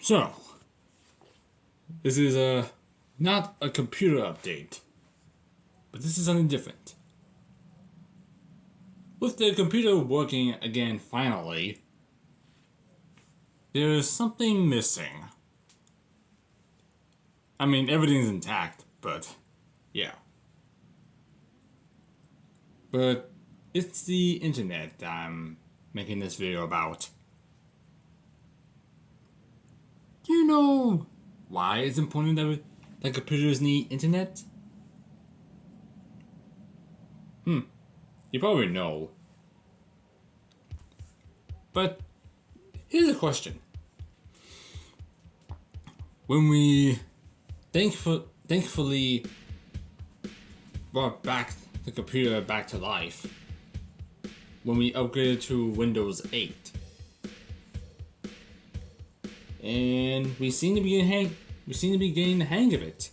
So, this is not a computer update, but this is something different. With the computer working again finally, there's something missing. I mean, everything's intact, but yeah. But it's the internet that I'm making this video about. Do you know why it's important that computers need internet? You probably know. But here's a question. When we thankfully brought back the computer back to life, when we upgraded to Windows 8, and we seem to be getting the hang of it.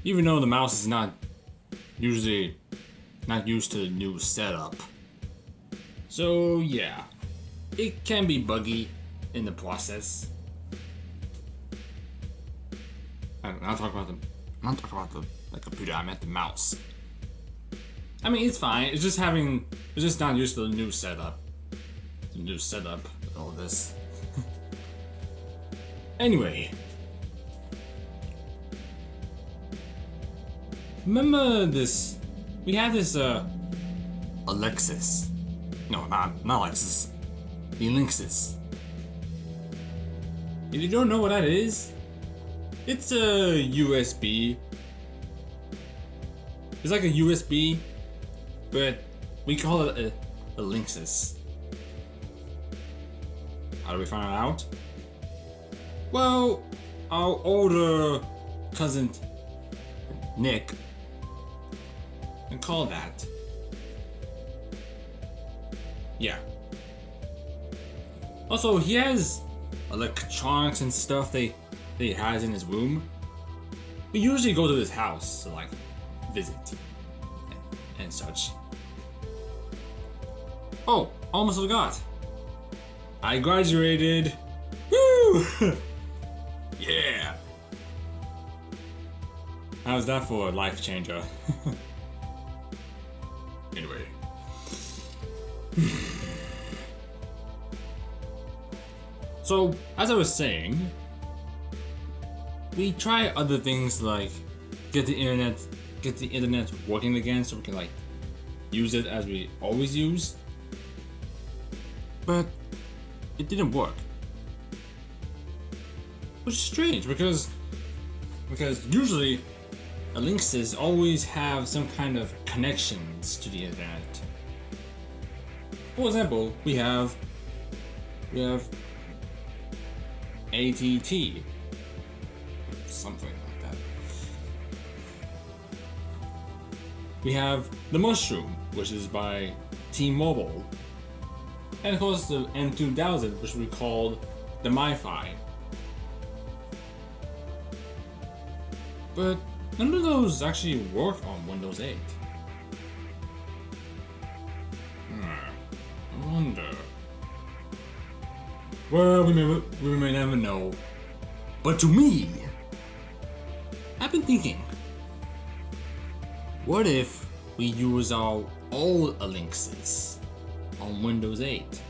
Even though the mouse is not used to the new setup. So yeah, it can be buggy in the process. I'm not talking about the computer. I meant the mouse. I mean, it's fine. It's just not used to the new setup. The new setup with all this. Anyway, remember this? We had this elixes. No, not elixes. The elixes. If you don't know what that is, it's a USB. It's like a USB, but we call it a elixes. How do we find out? Well, our older cousin Nick can call that. Yeah. Also, he has electronics and stuff that he has in his room. We usually go to his house to like visit and such. Oh, almost forgot. I graduated. Woo! Yeah. How's that for a life changer? Anyway. So, as I was saying, we try other things like get the internet working again so we can like use it as we always use. But it didn't work. Which is strange because usually elixes always have some kind of connections to the internet. For example, we have ATT, something like that. We have the Mushroom, which is by T-Mobile, and of course the M2000, which we called the MiFi. But none of those actually work on Windows 8. I wonder. Well, we may never know. But to me, I've been thinking, what if we use our old elixes on Windows 8?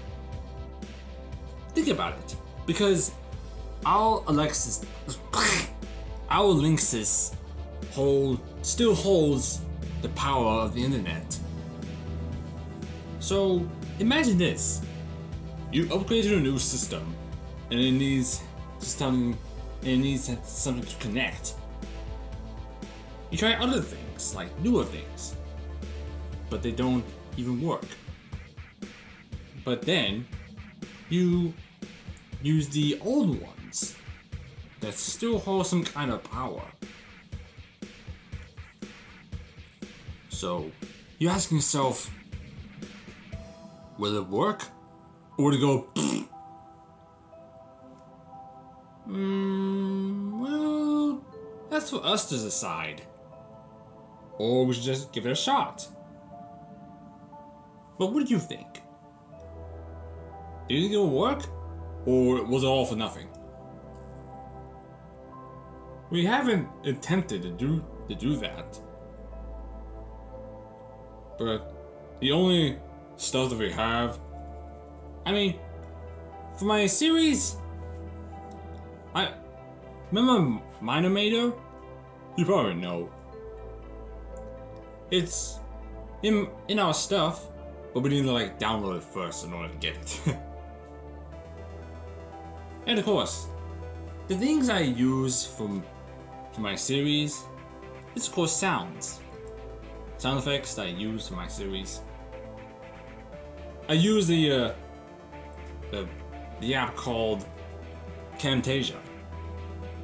Think about it, because our elixes still holds the power of the internet. So imagine this: you upgrade to a new system, and it needs something to connect. You try other things, like newer things, but they don't even work. But then you use the old ones that still hold some kind of power. So you're asking yourself, will it work? Or would it go well, that's for us to decide. Or we should just give it a shot. But what do you think? Do you think it'll work? Or was it all for nothing? We haven't attempted to do that. But the only stuff that we have, I mean, for my series, I remember Minomator? You probably know. It's in our stuff, but we need to like download it first in order to get it. And of course, the things I use for my series is of course sounds. Sound effects that I use for my series. I use the app called Camtasia.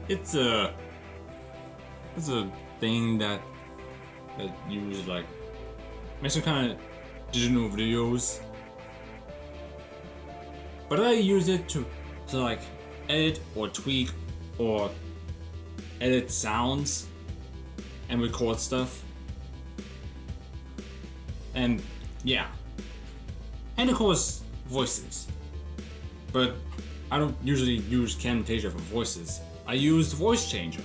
It's a thing that uses like makes some kind of digital videos. But I use it to like edit or tweak or edit sounds and record stuff. And yeah. And of course, voices. But I don't usually use Camtasia for voices. I use Voice Changer.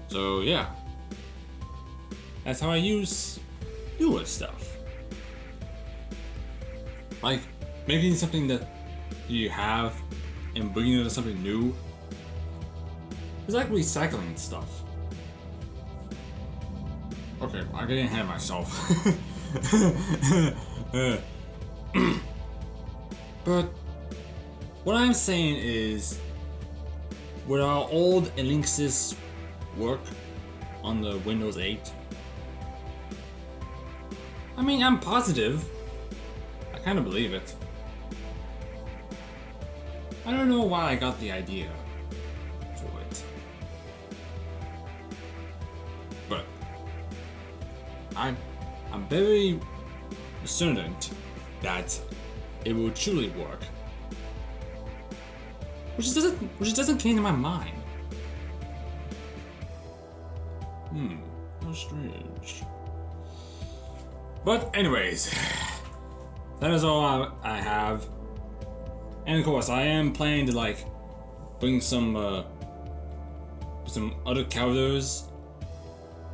So yeah. That's how I use newer stuff. Like making something that you have and bringing it to something new. It's like recycling stuff. Okay, I'm getting ahead of myself. But what I'm saying is, would our old elixes work on the Windows 8? I mean, I'm positive. I kind of believe it. I don't know why I got the idea for it. But I'm very certain that it will truly work. Which doesn't came to my mind. How strange. But anyways, that is all I have. And of course, I am planning to like bring some other characters,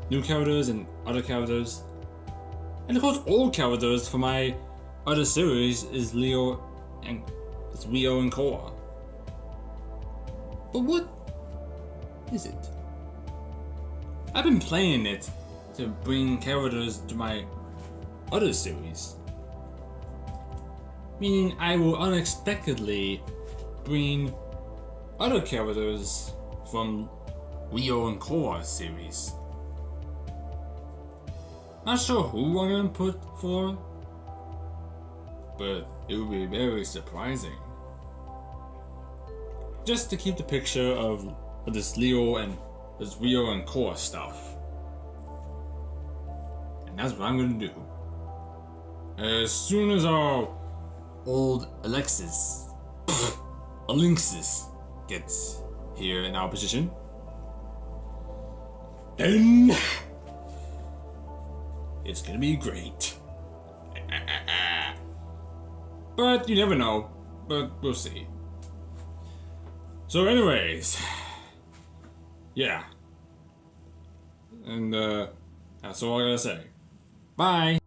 new characters and other characters, and of course old characters for my other series is Rio and Korra. But what is it? I've been playing it to bring characters to my other series. Meaning I will unexpectedly bring other characters from Rio and Korra series. Not sure who I'm gonna put for, but it would be very surprising. Just to keep the picture of this Rio and Korra stuff. And that's what I'm gonna do. As soon as our old elixes gets here in our position, then it's gonna be great. But you never know. But we'll see. So anyways, yeah. And that's all I gotta say. Bye!